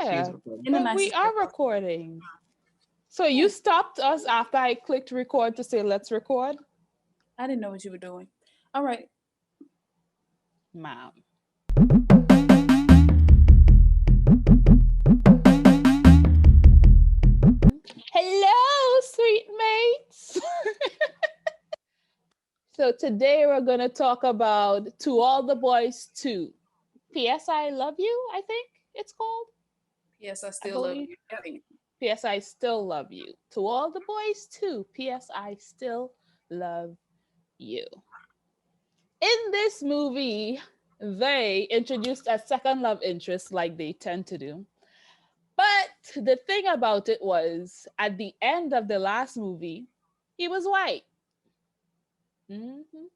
Yeah, but we are recording. So you stopped us after I clicked record to say let's record? I didn't know what you were doing. All right. Ma'am. Hello, sweet mates. So today we're going to talk about To All the Boys 2. P.S. I Love You, I think it's called. Yes, I still love you. P.S. I Still Love You. To All the Boys 2. P.S. I Still Love You. In this movie, they introduced a second love interest like they tend to do. But the thing about it was, at the end of the last movie, he was white. Mm-hmm.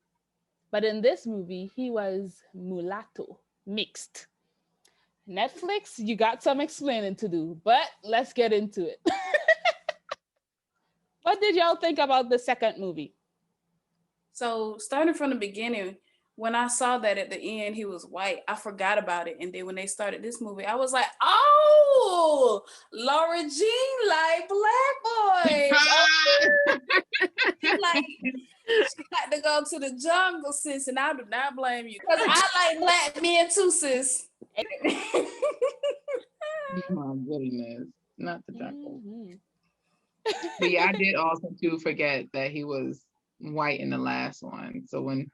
But in this movie, he was mulatto, mixed. Netflix, you got some explaining to do, but let's get into it. What did y'all think about the second movie? So, starting from the beginning, when I saw that at the end he was white, I forgot about it. And then when they started this movie, I was like, oh, Lara Jean like black boys. Like, she got to go to the jungle, sis, and I do not blame you. Because I like black men too, sis. My goodness. Not the jungle. Mm-hmm. But yeah, I did also too forget that he was white in the last one. So when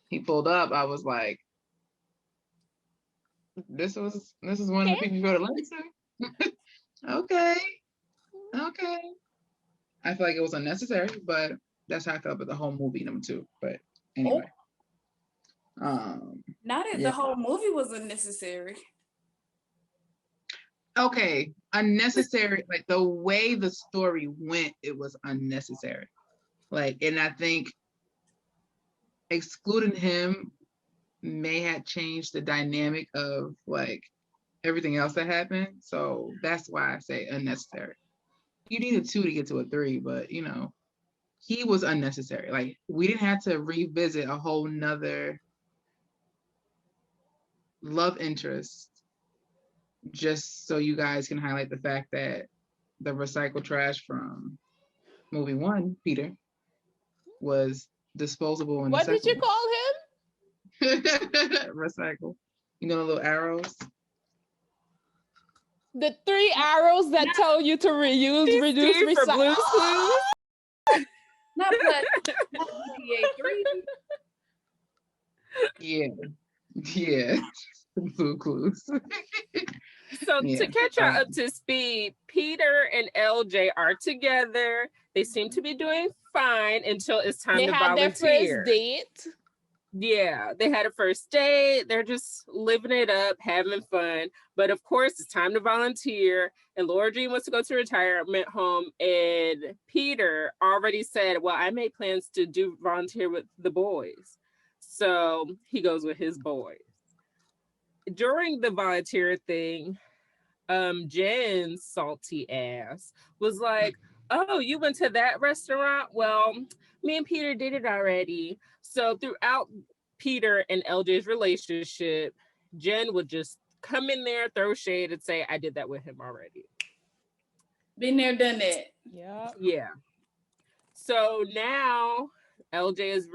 he pulled up, I was like, this is one of the people you wrote a letter to? Okay. I feel like it was unnecessary, but that's how I felt about the whole movie, number 2. But anyway. Not that the whole movie was unnecessary. Okay, unnecessary, like the way the story went, it was unnecessary. Like, and I think excluding him may have changed the dynamic of like everything else that happened. So that's why I say unnecessary. You need a 2 to get to a 3, but you know, he was unnecessary. Like, we didn't have to revisit a whole nother love interest just so you guys can highlight the fact that the recycled trash from movie 1, Peter, was disposable. In what the did you one. call him? Recycle. You know the little arrows? The 3 arrows that tell you to reuse, reduce, recycle. Not but 3. Yeah. Blue Clues. So to catch her up to speed, Peter and LJ are together. They seem to be doing fine until it's time to volunteer. They had their first date. Yeah, they had a first date. They're just living it up, having fun. But of course, it's time to volunteer. And Lara Jean wants to go to a retirement home. And Peter already said, well, I made plans to do volunteer with the boys. So he goes with his boys. During the volunteer thing, Jen's salty ass was like, oh, you went to that restaurant? Well, me and Peter did it already. So throughout Peter and LJ's relationship, Jen would just come in there, throw shade, and say, I did that with him already. Been there, done that. Yeah. So now LJ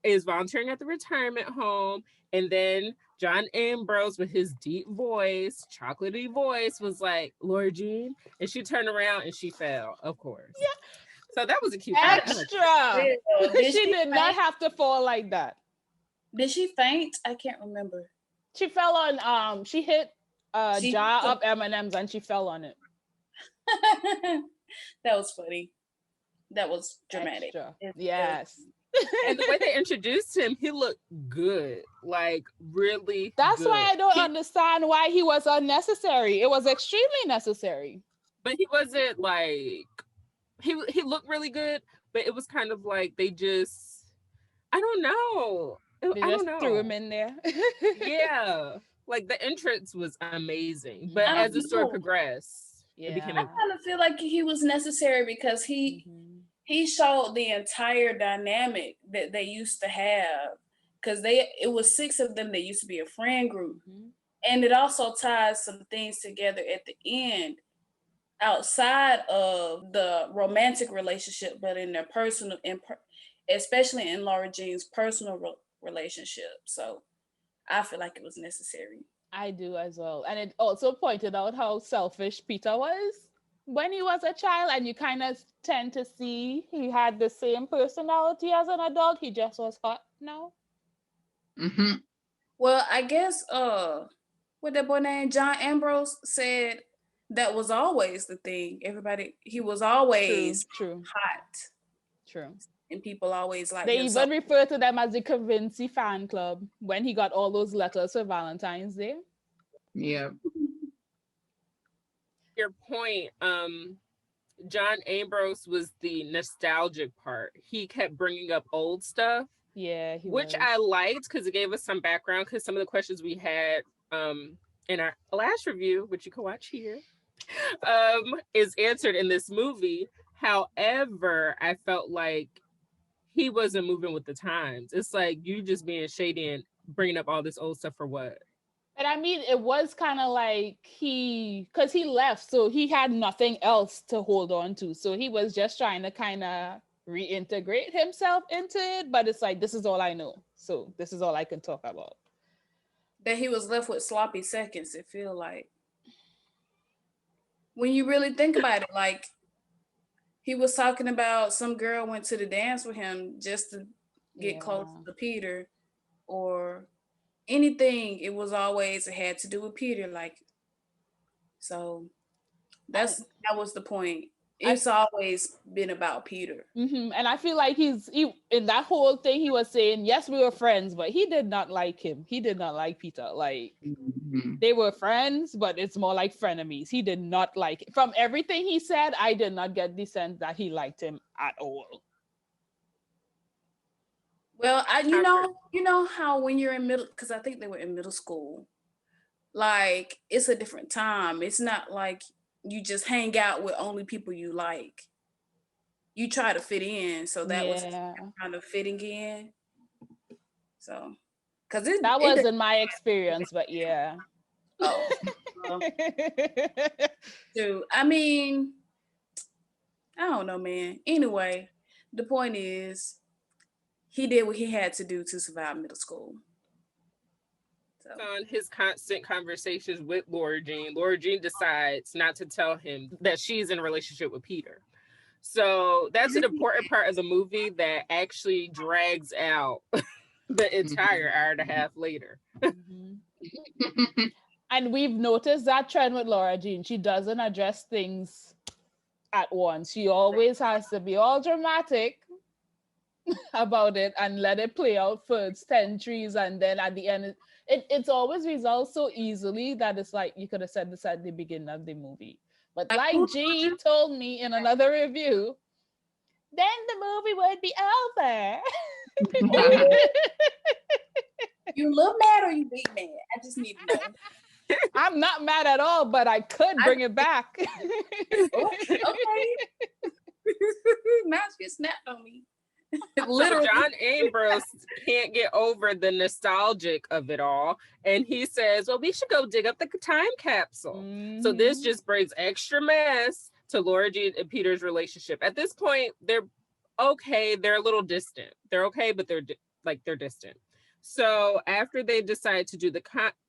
is volunteering at the retirement home, and then John Ambrose, with his deep voice, chocolatey voice, was like, Lara Jean, and she turned around and she fell, of course. Yeah. So that was a cute extra. She did not have to fall like that. Did she faint? I can't remember. She fell on she hit a jar of M&Ms and she fell on it. That was funny. That was dramatic. Yes. And the way they introduced him, he looked good. Like, really That's good. why I don't understand why he was unnecessary. It was extremely necessary. But he wasn't like, he looked really good, but it was kind of like they just, I don't know. They just threw him in there. Yeah. Like, the entrance was amazing. But as the story progressed, it became... I kind of feel like he was necessary because he showed the entire dynamic that they used to have. Because it was 6 of them that used to be a friend group. And it also ties some things together at the end outside of the romantic relationship, but in their personal, especially in Lara Jean's personal relationship. So I feel like it was necessary. I do as well. And it also pointed out how selfish Peter was when he was a child. And you kind of tend to see he had the same personality as an adult. He just was hot now. Mm-hmm. Well, I guess what that boy named John Ambrose said that was always the thing. He was always True. hot. True. And people always like They even refer to them as the Kavinsky fan club when he got all those letters for Valentine's Day. Yeah. Your point, John Ambrose was the nostalgic part. He kept bringing up old stuff. Yeah, which I liked because it gave us some background, because some of the questions we had in our last review, which you can watch here, is answered in this movie. However, I felt like he wasn't moving with the times. It's like you just being shady and bringing up all this old stuff for what? And I mean, it was kind of like because he left, so he had nothing else to hold on to. So he was just trying to kind of reintegrate himself into it. But it's like, this is all I know. So this is all I can talk about. That he was left with sloppy seconds, it feel like. When you really think about it, like, he was talking about some girl went to the dance with him just to get close to Peter, or anything. It was always, it had to do with Peter. Like, so that was the point. It's always been about Peter. Mm-hmm. And I feel like he in that whole thing, he was saying, yes, we were friends, but he did not like him. He did not like Peter. Like, they were friends, but it's more like frenemies. He did not like it. From everything he said, I did not get the sense that he liked him at all. Well, you know how when you're in middle, because I think they were in middle school, like, it's a different time. It's not like you just hang out with only people you like. You try to fit in, so that was kind of fitting in. So, because that wasn't my experience, but yeah. Oh, dude. I mean, I don't know, man. Anyway, the point is, he did what he had to do to survive middle school. So. On his constant conversations with Lara Jean decides not to tell him that she's in a relationship with Peter. So that's an important part of the movie that actually drags out the entire hour and a half later. And we've noticed that trend with Lara Jean. She doesn't address things at once. She always has to be all dramatic about it and let it play out for centuries, and then at the end it's always resolved so easily that it's like you could have said this at the beginning of the movie. But like G told me in another review, then the movie would be over. You look mad or you be mad? I just need to know. I'm not mad at all, but I could bring it back. Okay. Now she snapped on me. Literally. John Ambrose can't get over the nostalgic of it all, and he says, well, we should go dig up the time capsule. So this just brings extra mess to Lara Jean and Peter's relationship. At this point, they're okay, they're a little distant. They're okay, but they're distant. So after they decide to do the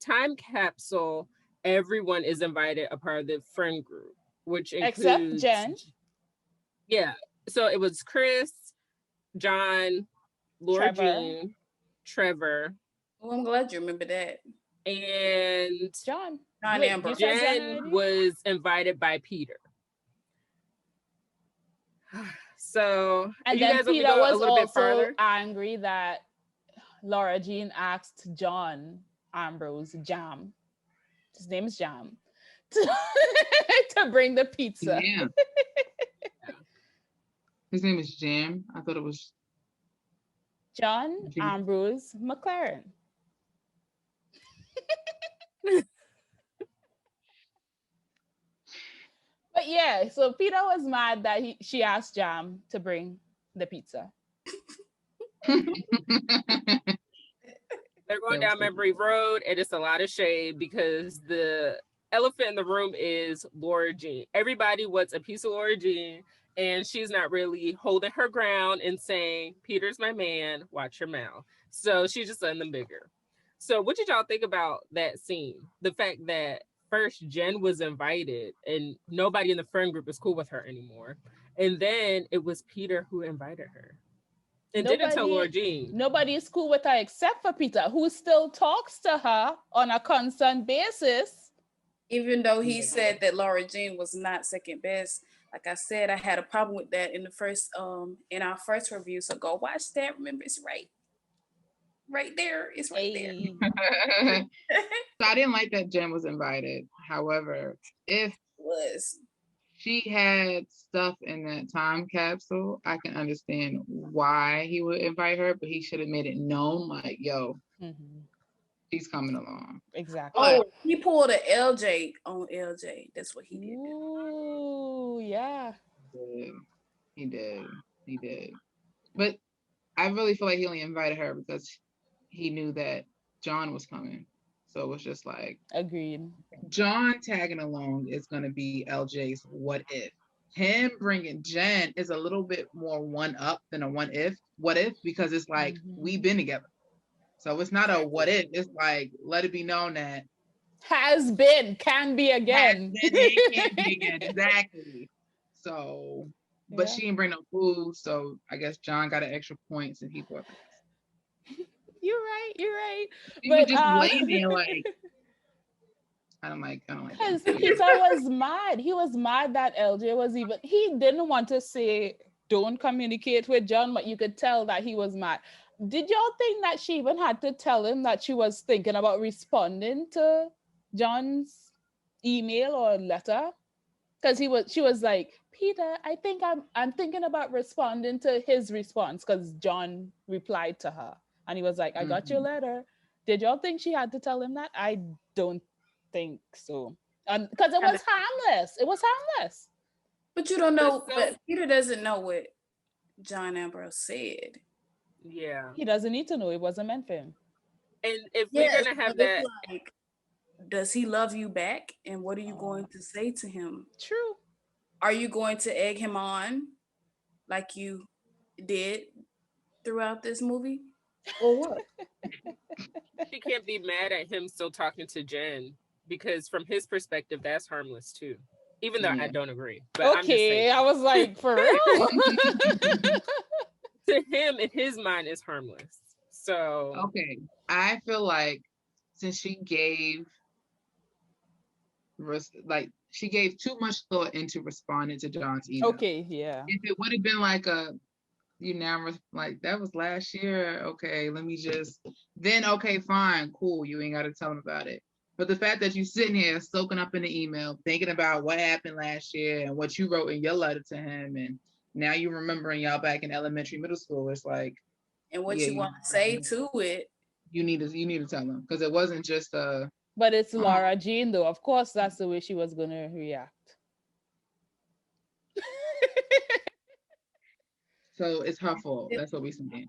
time capsule, everyone is invited, a part of the friend group, which includes except Jen. Yeah, so it was Chris, John, Lara Jean, Trevor. Oh, I'm glad you remember that. And John Ambrose. Jen was invited by Peter. So, and then Peter was also angry that Lara Jean asked John Ambrose, Jam, his name is Jam, to bring the pizza. Yeah. His name is Jam. I thought it was John Ambrose McClaren. But yeah, so Peter was mad that she asked Jam to bring the pizza. They're going down memory road, and it's a lot of shade because the elephant in the room is Lara Jean. Everybody wants a piece of Lara Jean, and she's not really holding her ground and saying, Peter's my man, watch your mouth. So she's just letting them bigger. So what did y'all think about that scene? The fact that first Jen was invited and nobody in the friend group is cool with her anymore. And then it was Peter who invited her. And didn't tell Lara Jean. Nobody is cool with her except for Peter, who still talks to her on a constant basis. Even though he said that Lara Jean was not second best. Like I said, I had a problem with that in our first review. So go watch that. Remember, it's right there. It's right there. So I didn't like that Jen was invited. However, if she had stuff in that time capsule, I can understand why he would invite her, but he should have made it known, like, yo, she's coming along. Exactly. Oh, he pulled a LJ on LJ. That's what he did. Ooh, yeah. He did. But I really feel like he only invited her because he knew that John was coming. So it was just like, agreed. John tagging along is going to be LJ's what if. Him bringing Jen is a little bit more one up than a what if, because it's like, we've been together. So it's not a what if, it's like, let it be known that has been, can be again. Can be again, exactly. So, but she didn't bring no food, so I guess John got an extra points and he bought this. You're right. He was just laying there like, I don't like because Peter was mad. He was mad that LJ was he didn't want to say don't communicate with John, but you could tell that he was mad. Did y'all think that she even had to tell him that she was thinking about responding to John's email or letter? Because she was like, Peter, I think I'm thinking about responding to his response, because John replied to her and he was like, I got your letter. Did y'all think she had to tell him that? I don't think so. Because it was harmless. But you don't know, but Peter doesn't know what John Ambrose said. Yeah. He doesn't need to know. It wasn't meant for him. And if we're going to have that... Like, does he love you back? And what are you going to say to him? True. Are you going to egg him on like you did throughout this movie? Or what? She can't be mad at him still talking to Jen, because from his perspective, that's harmless too. Even though I don't agree. But okay, I was like, for real? To him, in his mind, it's harmless. So okay, I feel like since she gave too much thought into responding to John's email. Okay, yeah. If it would have been like that was last year, okay, okay, fine, cool, you ain't got to tell him about it. But the fact that you sitting here soaking up in the email, thinking about what happened last year and what you wrote in your letter to him, and now you're remembering y'all back in elementary, middle school, it's like, and what you want to say to it, you need to tell him, because it wasn't just But it's Lara Jean, though. Of course, that's the way she was gonna react. So it's her fault. That's what we saying.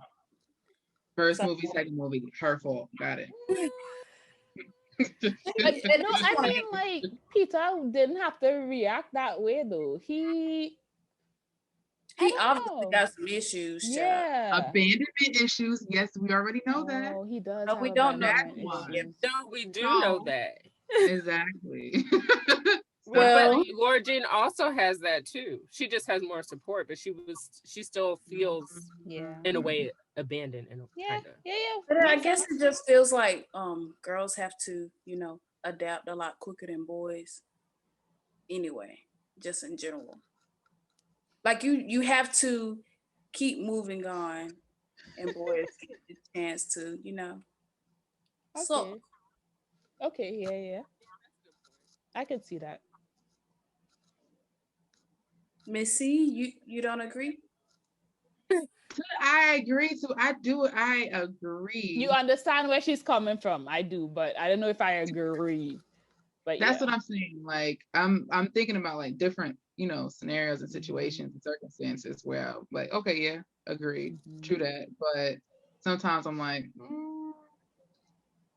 First movie, second movie, her fault. Got it. I mean, like, Peter didn't have to react that way, though. He obviously got some issues. Yeah. Abandonment issues. Yes, we already know that. Oh, he does. No, we don't know that one. No, we do know that. Exactly. But Lara Jean also has that too. She just has more support, but she still feels in a way abandoned and yeah. But I guess it just feels like girls have to, adapt a lot quicker than boys. Anyway, just in general. Like you have to keep moving on, and boys get the chance to, Okay. So okay, yeah. I could see that. Missy, you don't agree? I agree. I agree. You understand where she's coming from. I do, but I don't know if I agree. But that's what I'm saying. Like I'm thinking about like different, scenarios and situations and circumstances where I'm like, okay, yeah, agree, true that. But sometimes I'm like,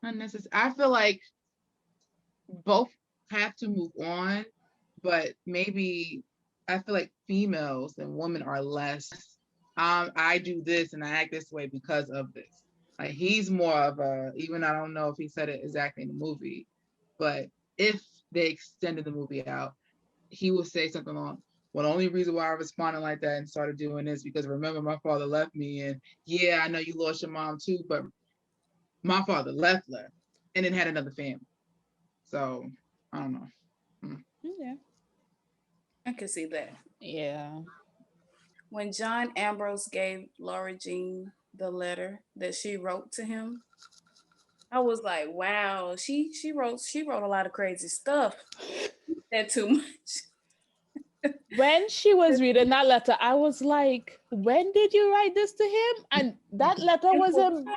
unnecessary. I feel like both have to move on, but maybe I feel like females and women are less. I do this and I act this way because of this. Like he's more of a, even I don't know if he said it exactly in the movie, but if they extended the movie out, he would say something along, well, the only reason why I responded like that and started doing this because remember my father left me, and yeah, I know you lost your mom too, but my father left, and then had another family. So I don't know. Yeah. I can see that. Yeah. When John Ambrose gave Lara Jean the letter that she wrote to him, I was like, wow, she wrote a lot of crazy stuff. That too much. When she was reading that letter, I was like, when did you write this to him? And that letter was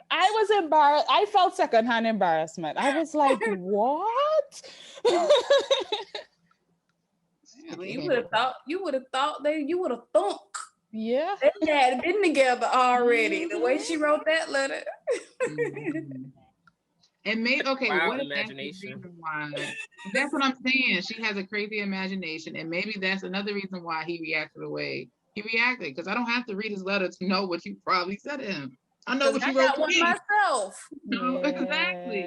I was embarrassed. I felt secondhand embarrassment. I was like, what? You would have thought you would have thunk. Yeah. They had been together already. The way she wrote that letter. And maybe Wow, what if imagination. that's the reason why? That's what I'm saying. She has a crazy imagination, and maybe that's another reason why he reacted the way he reacted. Because I don't have to read his letter to know what you probably said to him. I know what I you wrote got to one me. myself. No, Yeah. exactly.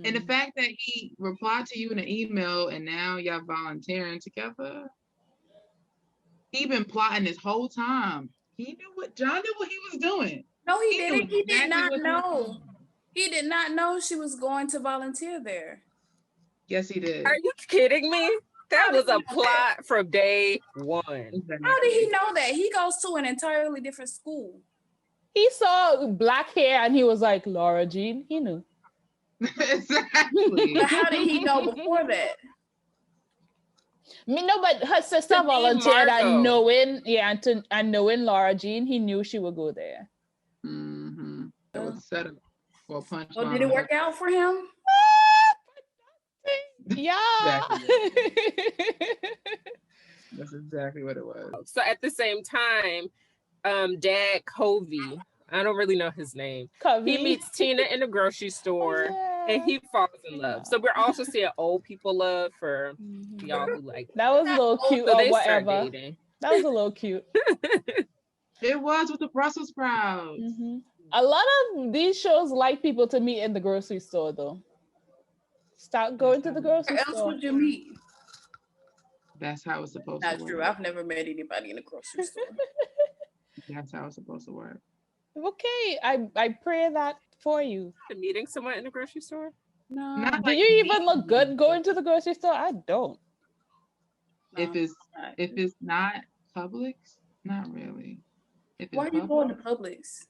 And the fact that he replied to you in an email, and now y'all volunteering together. He been plotting this whole time. John knew what he was doing. No, he didn't. knew He did exactly not what he was know. doing. He did not know she was going to volunteer there. Yes, he did. Are you kidding me? That was a plot from day one. Exactly. How did he know that? He goes to an entirely different school. He saw black hair and he was like, Lara Jean. He knew. Exactly. But how did he know before that? No, but her sister To be volunteered and Margot. knowing Lara Jean, he knew she would go there. Mm-hmm. That was set up for a punchline. Well, did it work out for him? Yeah. That's exactly what it was. So at the same time, Dad Covey, I don't really know his name. He meets Tina in the grocery store and he falls in love. So we're also seeing old people love for y'all who like that was a little cute so or they whatever. start dating. That was a little cute. It was with the Brussels sprouts. Mm-hmm. A lot of these shows like people to meet in the grocery store though. Start going to the grocery Where store. else would you meet? That's how it's supposed to Not work. true. I've never met anybody in a grocery store. That's how it's supposed to work. Okay, I pray that for you. Meeting someone in a grocery store? No. Do you even look good going to the grocery store? I don't. If it's not Publix, not really. Why are you going to Publix?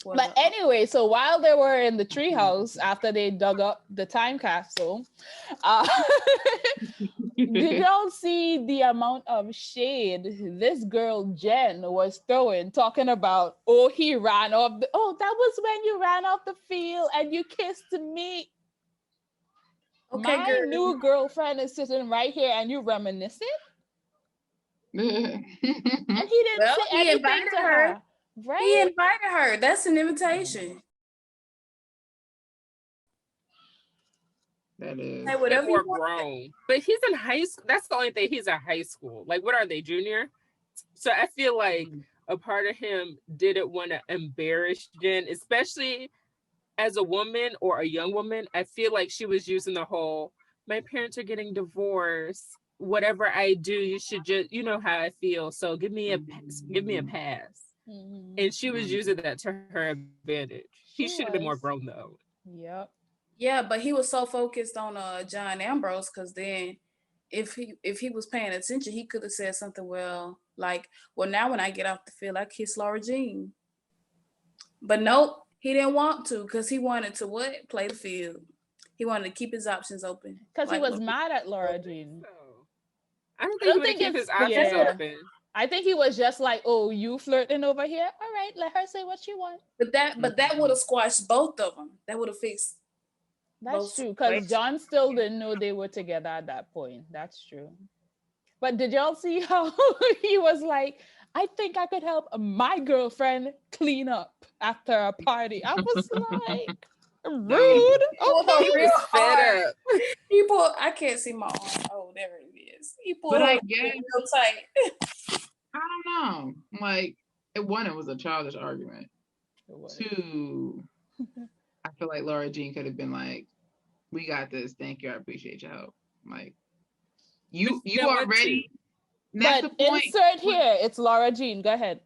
But anyway, so while they were in the treehouse after they dug up the time capsule, did y'all see the amount of shade this girl Jen was throwing, talking about, oh, he ran off that was when you ran off the field and you kissed me. Okay, my new girlfriend is sitting right here and you reminiscing? And he didn't say anything to her. Right? He invited her. That's an invitation. That is. Hey, whatever you grown. But he's in high school. That's the only thing. He's in high school. Like, what are they, junior? So I feel like a part of him didn't want to embarrass Jen, especially as a woman or a young woman. I feel like she was using the whole, my parents are getting divorced. Whatever I do, you should just, you know how I feel. So give me a pass. Mm-hmm. And she was using that to her advantage. He should have been more grown though. Yep. Yeah, but he was so focused on John Ambrose, because then if he was paying attention, he could have said something well now when I get off the field, I kiss Lara Jean. But nope, he didn't want to, because he wanted to what? Play the field. He wanted to keep his options open. Because he was mad at Lara Jean. I don't think he would keep his options open. I think he was just like, oh, you flirting over here? All right, let her say what she wants. But that would have squashed both of them. That would have fixed. That's true, because John still didn't know they were together at that point. That's true. But did y'all see how he was like, I think I could help my girlfriend clean up? after a party. I was like, was- rude. Pulled her Okay. real Fed hard. up. He pulled. I can't see my arm. Oh, there it is. He pulled But her I guess real tight. I don't know. Like it was a childish argument. Two, I feel like Lara Jean could have been like, "We got this. Thank you. I appreciate your help." Like you know what, already. That's But the point. insert here, it's Lara Jean. Go ahead.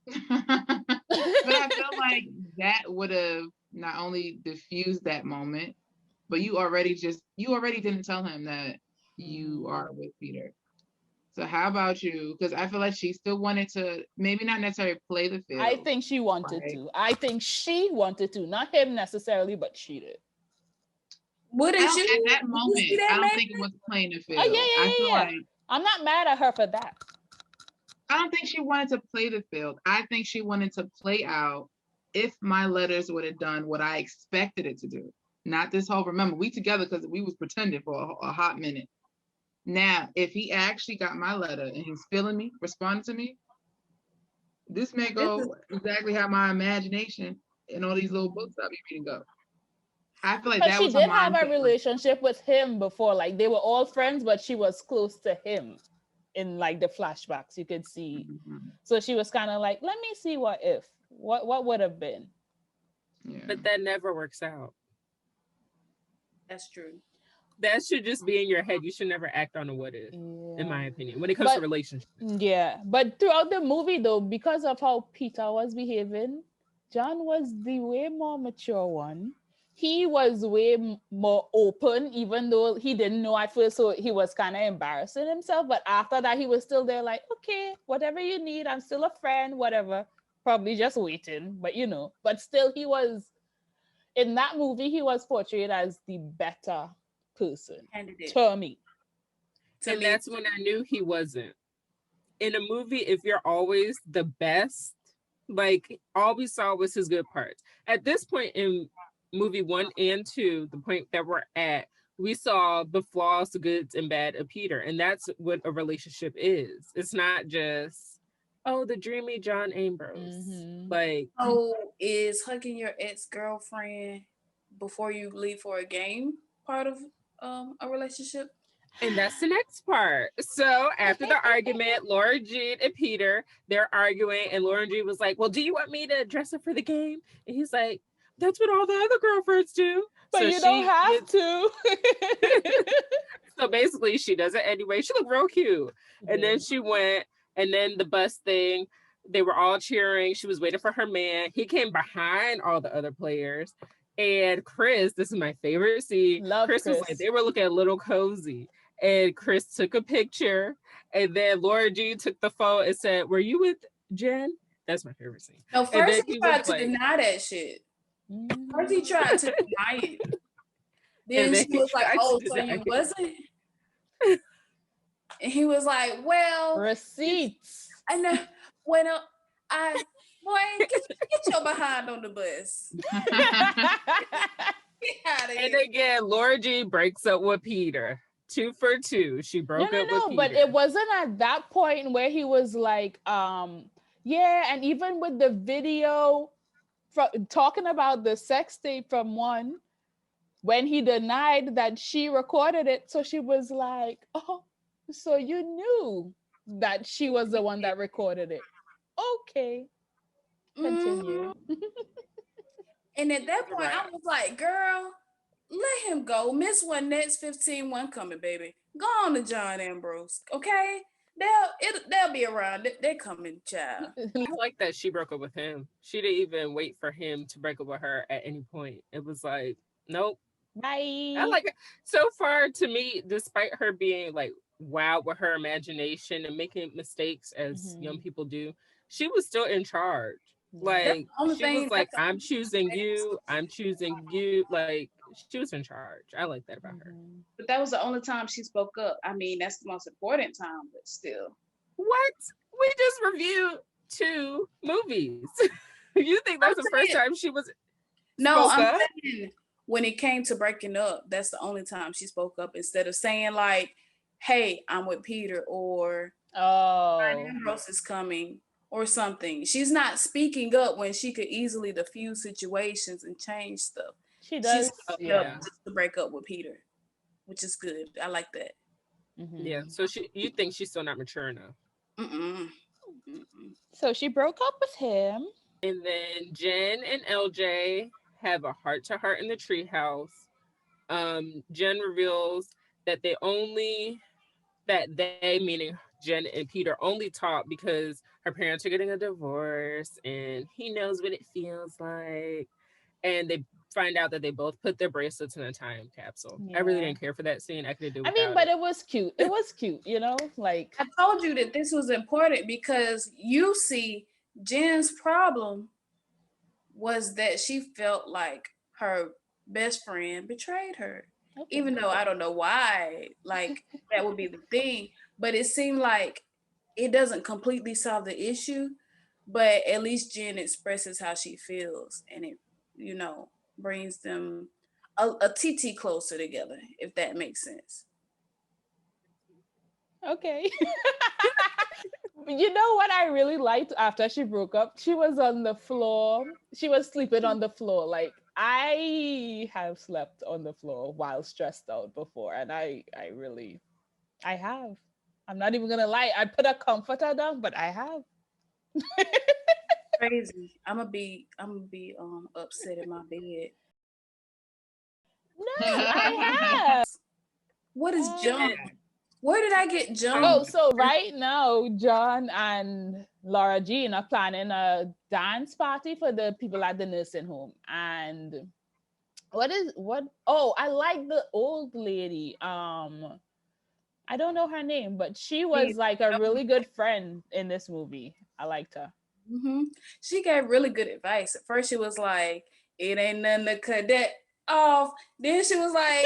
But I feel like that would have not only diffused that moment, but you already didn't tell him that you are with Peter. So how about you? Because I feel like she still wanted to, maybe not necessarily play the field. I think she wanted Right. to. I think she wanted to, not him necessarily, but she did. Wouldn't At you? that Did you moment, see that, I don't man? think it was playing the field. Oh yeah, I feel like I'm not mad at her for that. I don't think she wanted to play the field. I think she wanted to play out if my letters would have done what I expected it to do. Not this whole, remember, we together because we was pretending for a hot minute. Now, if he actually got my letter and he's feeling me, responding to me, this may go exactly how my imagination and all these little books I be reading go. I feel like But that she was her did have a mindset. relationship with him before. Like they were all friends, but she was close to him in like the flashbacks. You could see. Mhm. So she was kind of like, let me see what would have been. Yeah. But that never works out. That's true. That should just be in your head. You should never act on a what if, in my opinion, when it comes to But- relationships. Yeah, but throughout the movie though, because of how Peter was behaving, John was the way more mature one. He was way more open, even though he didn't know at first, so he was kind of embarrassing himself. But after that, he was still there, like, okay, whatever you need, I'm still a friend, whatever. Probably just waiting, but but still, he was in that movie. He was portrayed as the better person Candidate. to me. To And me, that's when I knew he wasn't. In a movie, if you're always the best, like all we saw was his good parts. At this point in movie 1 and 2, the point that we're at, we saw the flaws, the goods and bad of Peter. And that's what a relationship is. It's not just, oh, the dreamy John Ambrose. Mhm. Like, so is hugging your ex-girlfriend before you leave for a game part of a relationship? and that's the next part. So after the argument, Lara Jean and Peter, they're arguing, and Lara Jean was like, well, do you want me to dress up for the game? And he's like, that's what all the other girlfriends do. But So you don't have to. So basically, she does it anyway. She looked real cute. And then she went, and then the bus thing, they were all cheering. She was waiting for her man. He came behind all the other players. And Chris, this is my favorite scene. Love Chris was Chris. like, they were looking a little cozy. And Chris took a picture. And then Lara Jean took the phone and said, were you with Jen? That's my favorite scene. No, And first then he he tried was to like- deny that shit. First he tried to deny it. Then then she he was like, tried to oh, so deny you it. wasn't? And he was like, well, Receipts. I know. When boy, get your behind on the bus. Get out of And here. again, Lara Jean breaks up with Peter. 2 for 2. She broke up with Peter. But it wasn't at that point where he was like, yeah, and even with the video talking about the sex tape from 1, when he denied that she recorded it, so she was like, oh, so you knew that she was the one that recorded it. Okay. Continue. And at that point, I was like, girl, let him go. Miss one next 15-1 coming, baby. Go on to John Ambrose, okay? They'll be around. They're coming, child. I like that she broke up with him. She didn't even wait for him to break up with her at any point. It was like, nope. Bye. I like it. So far, to me, despite her being like wild with her imagination and making mistakes as young people do, she was still in charge. Like she was like, I'm choosing you. I'm choosing you. Like she was in charge. I like that about her. But that was the only time she spoke up. I mean, that's the most important time, but still. What? We just reviewed 2 movies. You think that's the first time she was? No, I'm saying when it came to breaking up, that's the only time she spoke up instead of saying like, "Hey, I'm with Peter," or "Ambrose is coming," or something. She's not speaking up when she could easily diffuse situations and change stuff. She She's does. stepping up just to break up with Peter, which is good. I like that. Yeah. So you think she's still not mature enough? Mm-mm. So she broke up with him. And then Jen and LJ have a heart-to-heart in the treehouse. Jen reveals that they, meaning Jen and Peter, only talk because her parents are getting a divorce and he knows what it feels like. And they find out that they both put their bracelets in a time capsule. I really didn't care for that scene. I could have done without but it was cute. It was cute, like I told you that this was important because you see Jen's problem was that she felt like her best friend betrayed her. Okay. Even though I don't know why, like that would be the thing, but it seemed like it doesn't completely solve the issue, but at least Jen expresses how she feels and it, brings them a TT closer together, if that makes sense. Okay. You know what I really liked after she broke up? She was on the floor. She was sleeping on the floor. Like, I have slept on the floor while stressed out before. And I have. I'm not even going to lie. I put a comforter down, but I have. Crazy. I'm gonna be upset in my bed. No, I have. What is John? Where did I get John? Oh, so right now, John and Lara Jean are planning a dance party for the people at the nursing home. And oh, I like the old lady. I don't know her name, but she was like a really good friend in this movie. I liked her. Mm-hmm. She gave really good advice. At first, she was like, "It ain't nothing to cut that off." Then she was like,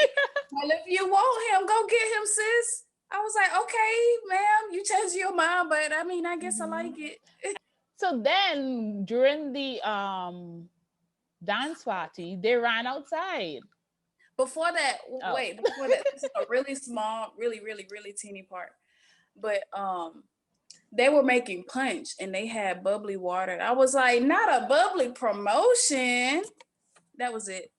"Well, if you want him, go get him, sis." I was like, "Okay, ma'am, you changed your mind, but I mean, I guess I like it." So then, during the dance party, they ran outside. Before that, this is a really small, really, really, really teeny part. But they were making punch and they had bubbly water. I was like, not a bubbly promotion. That was it.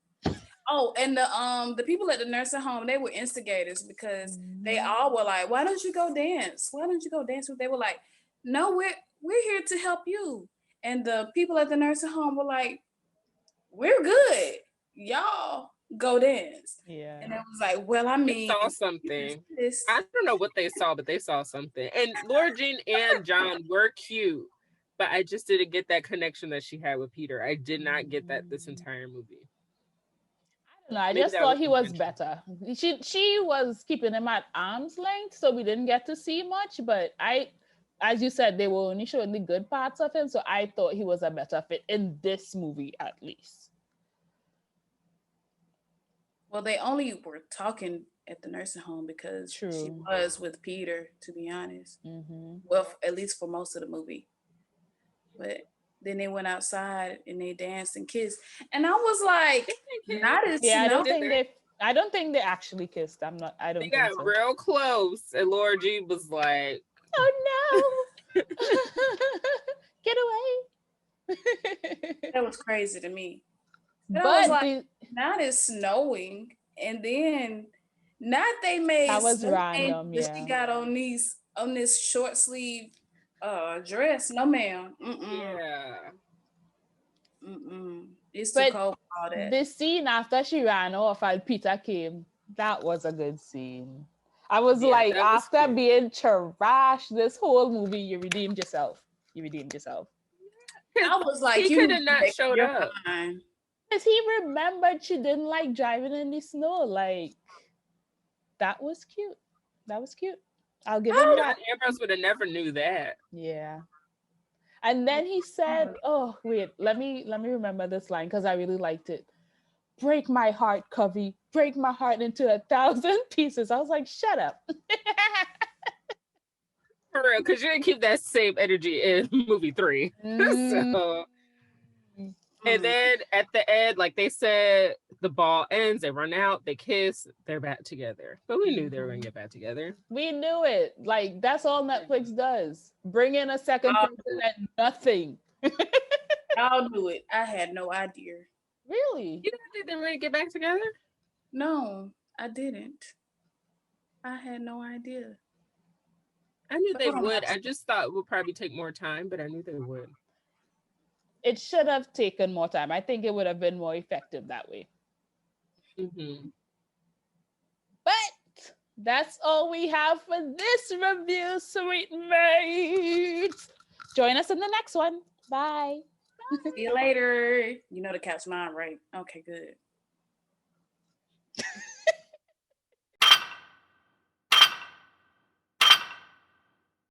Oh, and the people at the nursing home, they were instigators because they all were like, "Why don't you go dance? Why don't you go dance?" They were like, "No, we're here to help you." And the people at the nursing home were like, "We're good. Y'all go dance." Yeah. And I was like, "Well, I mean, they saw something. I don't know what they saw, but they saw something. And Lara Jean and John were cute, but I just didn't get that connection that she had with Peter. I did not get that this entire movie. No, I just thought he was better. She was keeping him at arm's length, so we didn't get to see much. But as you said, they were only showing the good parts of him, so I thought he was a better fit in this movie, at least. Well, they only were talking at the nursing home because she was with Peter, to be honest. Mm-hmm. Well, at least for most of the movie. But then they went outside and they danced and kissed, and I was like, "Not as I don't think they actually kissed. I don't. They got real close, and Lara Jean was like, "Oh no, get away!" That was crazy to me. But I was like, now it's snowing, and then not they made that was random. Yeah, she got on this short sleeve dress. No, ma'am. Yeah. It's too cold for all that. This scene after she ran off and Peter came, that was a good scene. I was like, after being trashed this whole movie, you redeemed yourself. I was like, he could have not showed up. Because he remembered she didn't like driving in the snow. Like, that was cute. I'll give him that. Ambrose would have never knew that. Yeah. And then he said, "Oh, wait, let me remember this line because I really liked it. Break my heart, Covey. Break my heart into 1,000 pieces." I was like, shut up. For real, because you didn't keep that same energy in movie 3. So. And then at the end, like they said, the ball ends, they run out, they kiss, they're back together. But we knew they were gonna get back together. We knew it. Like that's all Netflix does. Bring in a second person at nothing. I'll do it. I had no idea. Really? You didn't think they were gonna get back together? No, I didn't. I had no idea. I knew they would. I just thought it would probably take more time, but I knew they would. It should have taken more time. I think it would have been more effective that way. Mm-hmm. But that's all we have for this review, sweet mates. Join us in the next one. Bye. See you later. You know to catch mine, right? Okay, good.